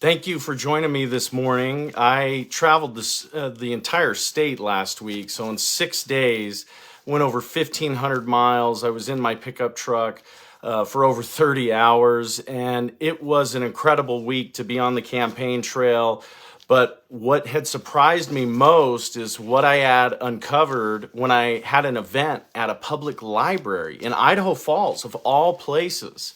Thank you for joining me this morning. I traveled the entire state last week, so in 6 days, went over 1,500 miles. I was in my pickup truck for over 30 hours, and it was an incredible week to be on the campaign trail. But what had surprised me most is what I had uncovered when I had an event at a public library in Idaho Falls, of all places.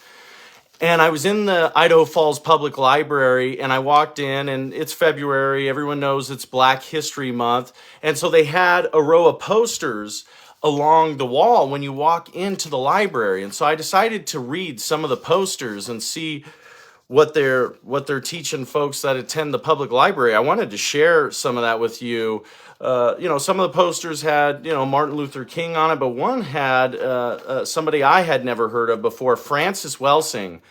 And I was in the Idaho Falls Public Library and I walked in, and it's February. Everyone knows it's Black History Month. And so they had a row of posters along the wall when you walk into the library. And so I decided to read some of the posters and see what they're teaching folks that attend the public library. I wanted to share some of that with you. Some of the posters had, Martin Luther King on it, but one had somebody I had never heard of before, Francis Welsing.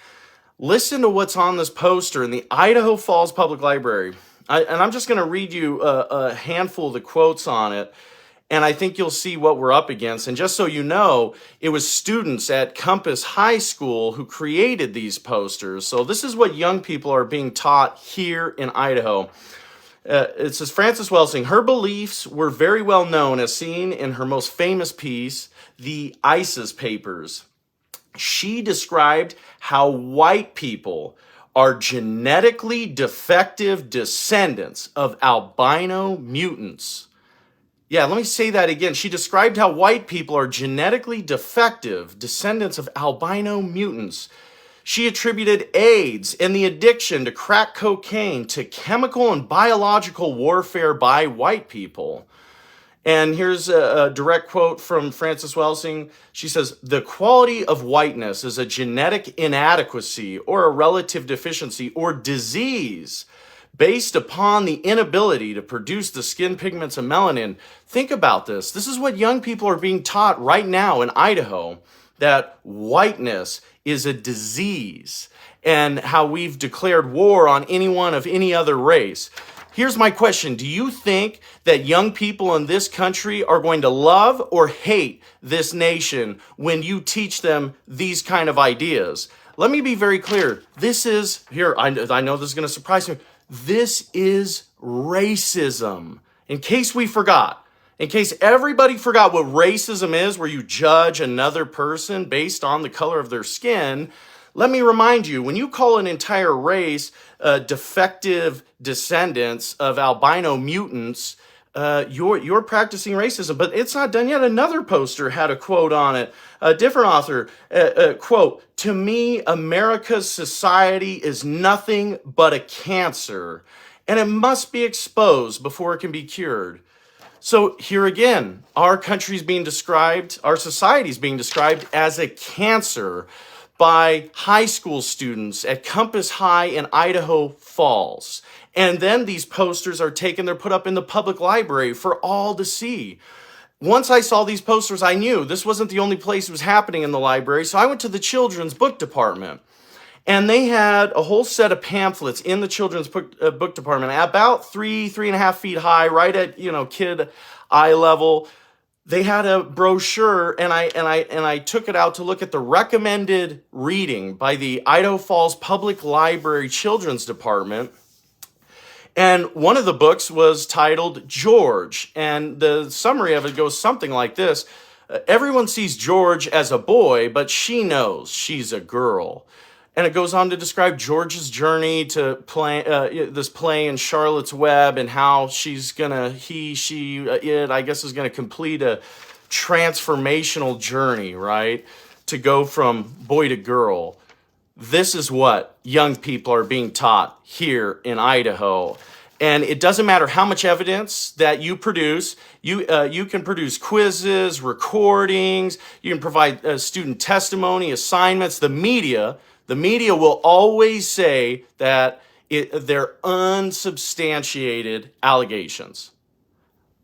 Listen to what's on this poster in the Idaho Falls Public Library. And I'm just going to read you a handful of the quotes on it. And I think you'll see what we're up against. And just so you know, it was students at Compass High School who created these posters. So this is what young people are being taught here in Idaho. It says, Frances Welsing, her beliefs were very well known as seen in her most famous piece, The ISIS Papers. She described how white people are genetically defective descendants of albino mutants. Yeah, let me say that again. She described how white people are genetically defective descendants of albino mutants. She attributed AIDS and the addiction to crack cocaine to chemical and biological warfare by white people. And here's a direct quote from Frances Welsing. She says, the quality of whiteness is a genetic inadequacy or a relative deficiency or disease based upon the inability to produce the skin pigments of melanin. Think about this. This is what young people are being taught right now in Idaho, that whiteness is a disease and how we've declared war on anyone of any other race. Here's my question. Do you think that young people in this country are going to love or hate this nation when you teach them these kind of ideas? Let me be very clear. This is, here, I know this is going to surprise you. This is racism. In case we forgot, in case everybody forgot what racism is, where you judge another person based on the color of their skin, let me remind you, when you call an entire race defective descendants of albino mutants, you're practicing racism. But it's not done yet. Another poster had a quote on it. A different author, quote, to me, America's society is nothing but a cancer, and it must be exposed before it can be cured. So here again, our country's being described, our society's being described as a cancer by high school students at Compass High in Idaho Falls. And then these posters are taken, they're put up in the public library for all to see. Once I saw these posters, I knew this wasn't the only place it was happening in the library. So I went to the children's book department. And they had a whole set of pamphlets in the children's book department, about 3.5 feet high, right at, kid eye level. They had a brochure, and I took it out to look at the recommended reading by the Idaho Falls Public Library Children's Department. And one of the books was titled George, and the summary of it goes something like this. Everyone sees George as a boy, but she knows she's a girl. And it goes on to describe George's journey to this play in Charlotte's Web, and how she's gonna, I guess, is gonna complete a transformational journey, right? To go from boy to girl. This is what young people are being taught here in Idaho. And it doesn't matter how much evidence that you produce. You can produce quizzes, recordings. You can provide student testimony, assignments. The media will always say that they're unsubstantiated allegations.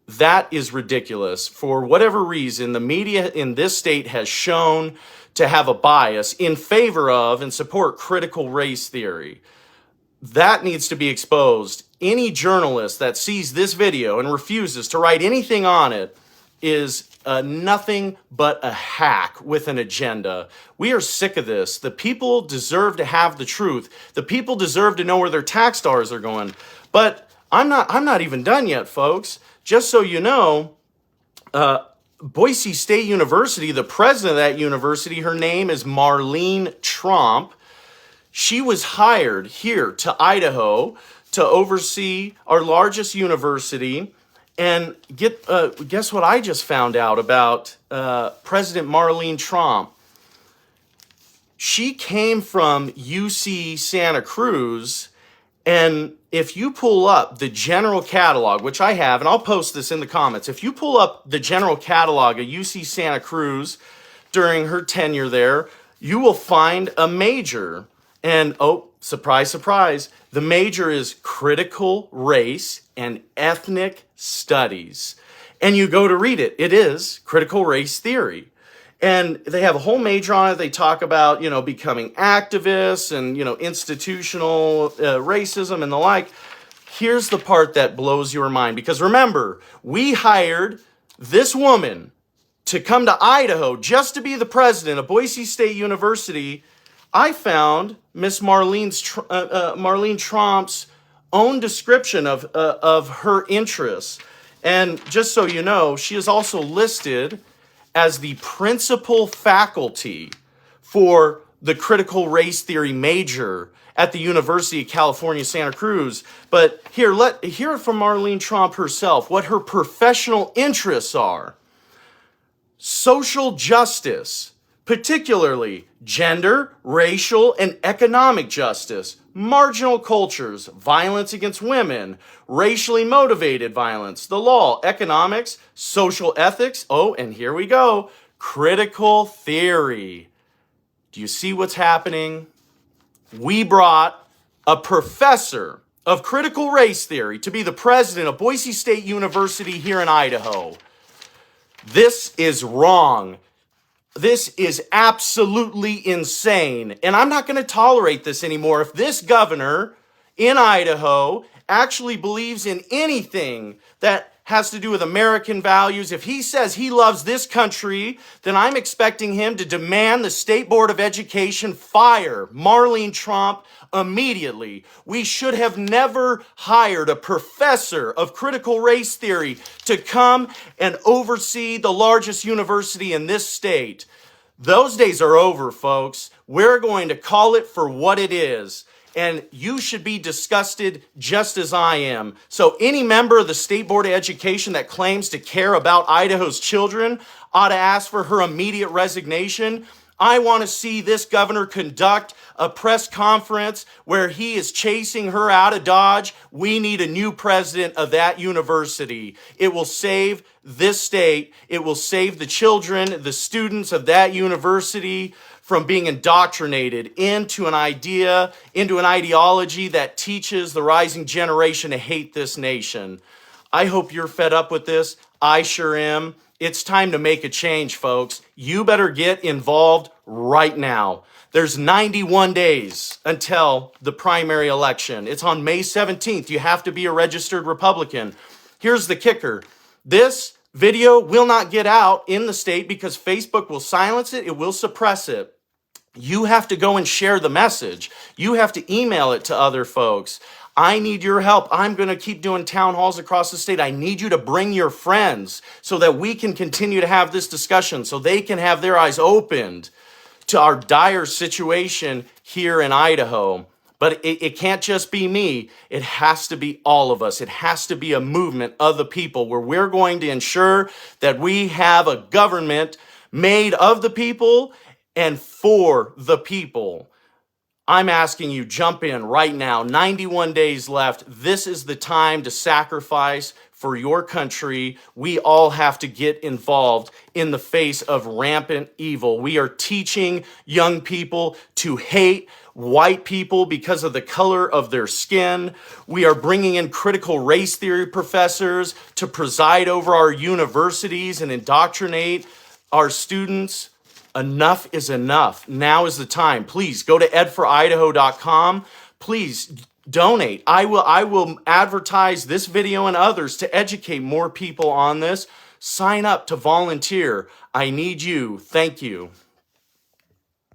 That is ridiculous. For whatever reason, the media in this state has shown to have a bias in favor of and support critical race theory. That needs to be exposed. Any journalist that sees this video and refuses to write anything on it is nothing but a hack with an agenda. We are sick of this. The people deserve to have the truth. The people deserve to know where their tax dollars are going. But I'm not even done yet, folks. Just so you know, Boise State University, the president of that university, her name is Marlene Tromp. She was hired here to Idaho to oversee our largest university. And guess what I just found out about President Marlene Tromp? She came from UC Santa Cruz. And if you pull up the general catalog, which I have, and I'll post this in the comments, if you pull up the general catalog of UC Santa Cruz during her tenure there, you will find a major. And oh, surprise, surprise, the major is critical race and ethnic studies. And you go to read it. It is critical race theory. And they have a whole major on it. They talk about, becoming activists and, institutional racism and the like. Here's the part that blows your mind. Because remember, we hired this woman to come to Idaho just to be the president of Boise State University. I found Miss Marlene Tromp's own description of her interests. And just so you know, she is also listed as the principal faculty for the critical race theory major at the University of California, Santa Cruz. But hear it from Marlene Tromp herself, what her professional interests are. Social justice, particularly gender, racial, and economic justice, marginal cultures, violence against women, racially motivated violence, the law, economics, social ethics, oh, and here we go, critical theory. Do you see what's happening? We brought a professor of critical race theory to be the president of Boise State University here in Idaho. This is wrong. This is absolutely insane. And I'm not going to tolerate this anymore. If this governor in Idaho actually believes in anything that has to do with American values, if he says he loves this country, then I'm expecting him to demand the State Board of Education fire Marlene Tromp immediately. We should have never hired a professor of critical race theory to come and oversee the largest university in this state. Those days are over, folks. We're going to call it for what it is. And you should be disgusted just as I am. So any member of the State Board of Education that claims to care about Idaho's children ought to ask for her immediate resignation. I want to see this governor conduct a press conference where he is chasing her out of Dodge. We need a new president of that university. It will save this state. It will save the children, the students of that university from being indoctrinated into an ideology that teaches the rising generation to hate this nation. I hope you're fed up with this. I sure am. It's time to make a change, folks. You better get involved right now. There's 91 days until the primary election. It's on May 17th. You have to be a registered Republican. Here's the kicker. This video will not get out in the state because Facebook will silence it. It will suppress it. You have to go and share the message. You have to email it to other folks. I need your help. I'm going to keep doing town halls across the state. I need you to bring your friends so that we can continue to have this discussion, so they can have their eyes opened to our dire situation here in Idaho. But it can't just be me. It has to be all of us. It has to be a movement of the people where we're going to ensure that we have a government made of the people and for the people. I'm asking you, jump in right now. 91 days left. This is the time to sacrifice for your country. We all have to get involved in the face of rampant evil. We are teaching young people to hate white people because of the color of their skin. We are bringing in critical race theory professors to preside over our universities and indoctrinate our students. Enough is enough. Now is the time. Please go to edforidaho.com. Please donate. I will advertise this video and others to educate more people on this Sign up to volunteer. I need you. Thank you.